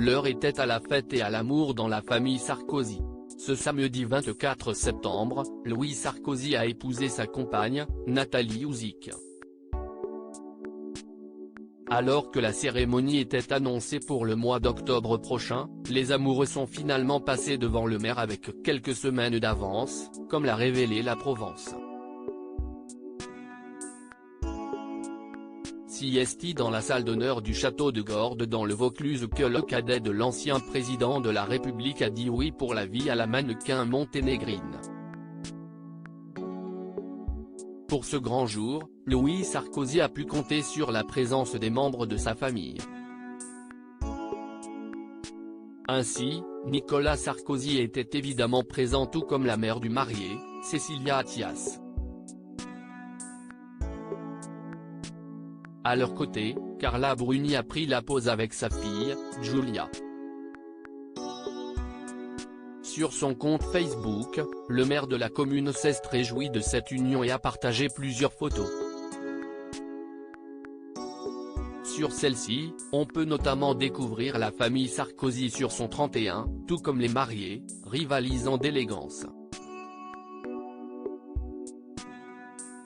l'heure était à la fête et à l'amour dans la famille Sarkozy. Ce samedi 24 septembre, Louis Sarkozy a épousé sa compagne, Nathalie Ouzic. Alors que la cérémonie était annoncée pour le mois d'octobre prochain, les amoureux sont finalement passés devant le maire avec quelques semaines d'avance, comme l'a révélé la Provence. Siesti dans la salle d'honneur du château de Gordes dans le Vaucluse que le cadet de l'ancien président de la République a dit oui pour la vie à la mannequin monténégrine. Pour ce grand jour, Louis Sarkozy a pu compter sur la présence des membres de sa famille. Ainsi, Nicolas Sarkozy était évidemment présent tout comme la mère du marié, Cécilia Attias. À leur côté, Carla Bruni a pris la pose avec sa fille, Giulia. Sur son compte Facebook, le maire de la commune s'est réjoui de cette union et a partagé plusieurs photos. Sur celle-ci, on peut notamment découvrir la famille Sarkozy sur son 31, tout comme les mariés, rivalisant d'élégance.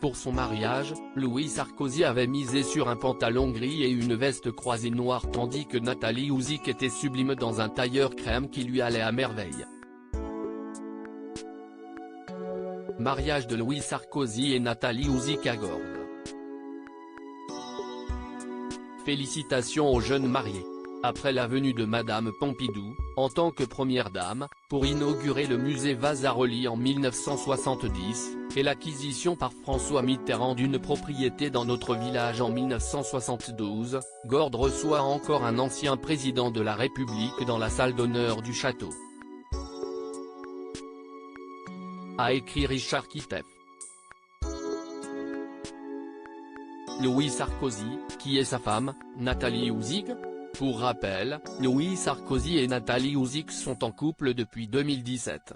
Pour son mariage, Louis Sarkozy avait misé sur un pantalon gris et une veste croisée noire tandis que Nathalie Ouzic était sublime dans un tailleur crème qui lui allait à merveille. Mariage de Louis Sarkozy et Nathalie Ouzic à Gordes. Félicitations aux jeunes mariés. Après la venue de Madame Pompidou, en tant que première dame, pour inaugurer le musée Vasarely en 1970, et l'acquisition par François Mitterrand d'une propriété dans notre village en 1972, Gordes reçoit encore un ancien président de la République dans la salle d'honneur du château. A écrit Richard Kitef. Louis Sarkozy, qui est sa femme, Nathalie Ouzic. Pour rappel, Louis Sarkozy et Nathalie Ouzic sont en couple depuis 2017.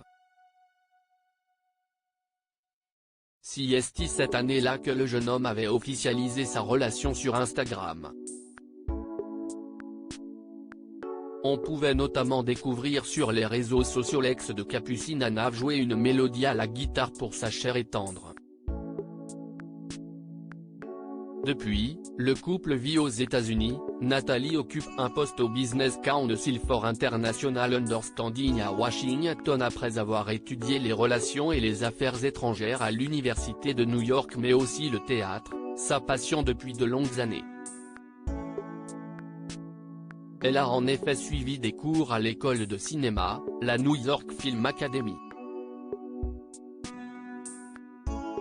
Siesti cette année-là que le jeune homme avait officialisé sa relation sur Instagram. On pouvait notamment découvrir sur les réseaux sociaux l'ex de Capucine Anave jouer une mélodie à la guitare pour sa chère et tendre. Depuis, le couple vit aux États-Unis. Nathalie occupe un poste au Business Council for International Understanding à Washington après avoir étudié les relations et les affaires étrangères à l'Université de New York mais aussi le théâtre, sa passion depuis de longues années. Elle a en effet suivi des cours à l'école de cinéma, la New York Film Academy.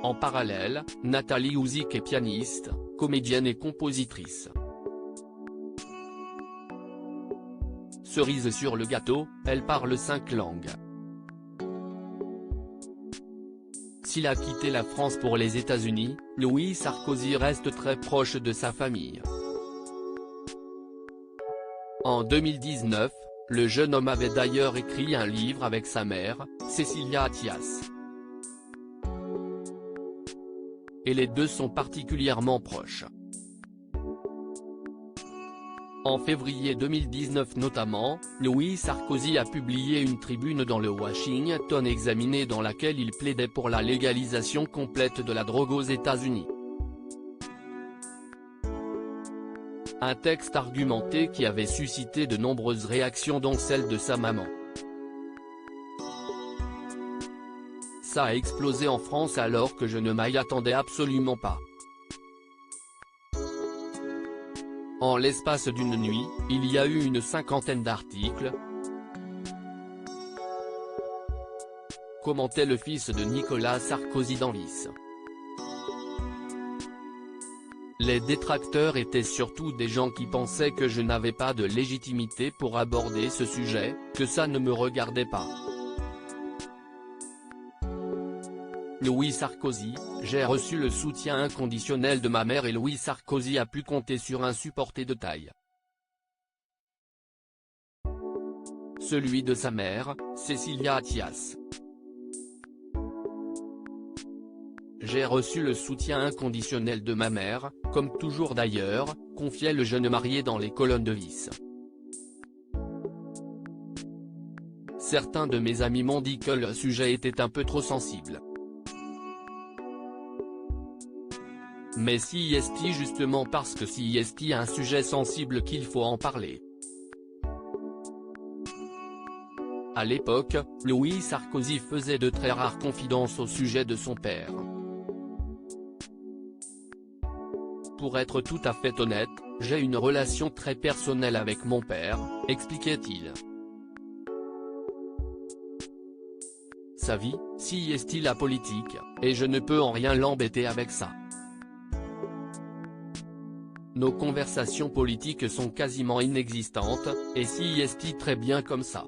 En parallèle, Nathalie Ouzic est pianiste, comédienne et compositrice. Cerise sur le gâteau, elle parle 5 langues. S'il a quitté la France pour les États-Unis, Louis Sarkozy reste très proche de sa famille. En 2019, le jeune homme avait d'ailleurs écrit un livre avec sa mère, Cécilia Attias. Et les deux sont particulièrement proches. En février 2019 notamment, Louis Sarkozy a publié une tribune dans le Washington Examiner dans laquelle il plaidait pour la légalisation complète de la drogue aux États-Unis. Un texte argumenté qui avait suscité de nombreuses réactions dont celle de sa maman. Ça a explosé en France alors que je ne m'y attendais absolument pas. En l'espace d'une nuit, il y a eu une 50aine d'articles. Commentait le fils de Nicolas Sarkozy dans Vice. Les détracteurs étaient surtout des gens qui pensaient que je n'avais pas de légitimité pour aborder ce sujet, que ça ne me regardait pas. Louis Sarkozy, j'ai reçu le soutien inconditionnel de ma mère et Louis Sarkozy a pu compter sur un supporter de taille. Celui de sa mère, Cécilia Attias. J'ai reçu le soutien inconditionnel de ma mère, comme toujours d'ailleurs, confiait le jeune marié dans les colonnes de Vice. Certains de mes amis m'ont dit que le sujet était un peu trop sensible. Mais si est-il justement parce que si est-il un sujet sensible qu'il faut en parler. À l'époque, Louis Sarkozy faisait de très rares confidences au sujet de son père. Pour être tout à fait honnête, j'ai une relation très personnelle avec mon père, expliquait-il. Sa vie, si est-il la politique, et je ne peux en rien l'embêter avec ça. Nos conversations politiques sont quasiment inexistantes, et si est-il très bien comme ça.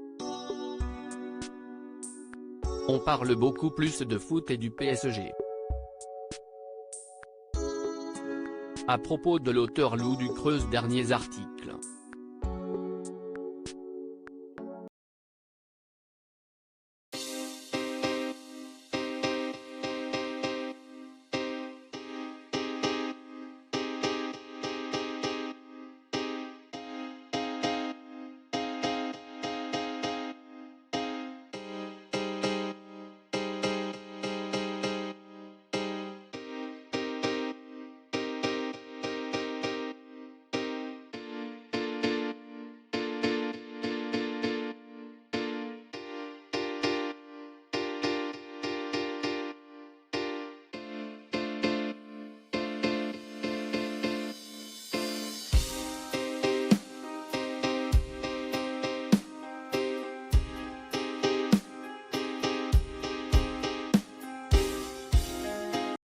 On parle beaucoup plus de foot et du PSG. À propos de l'auteur Lou Ducreuse, derniers articles.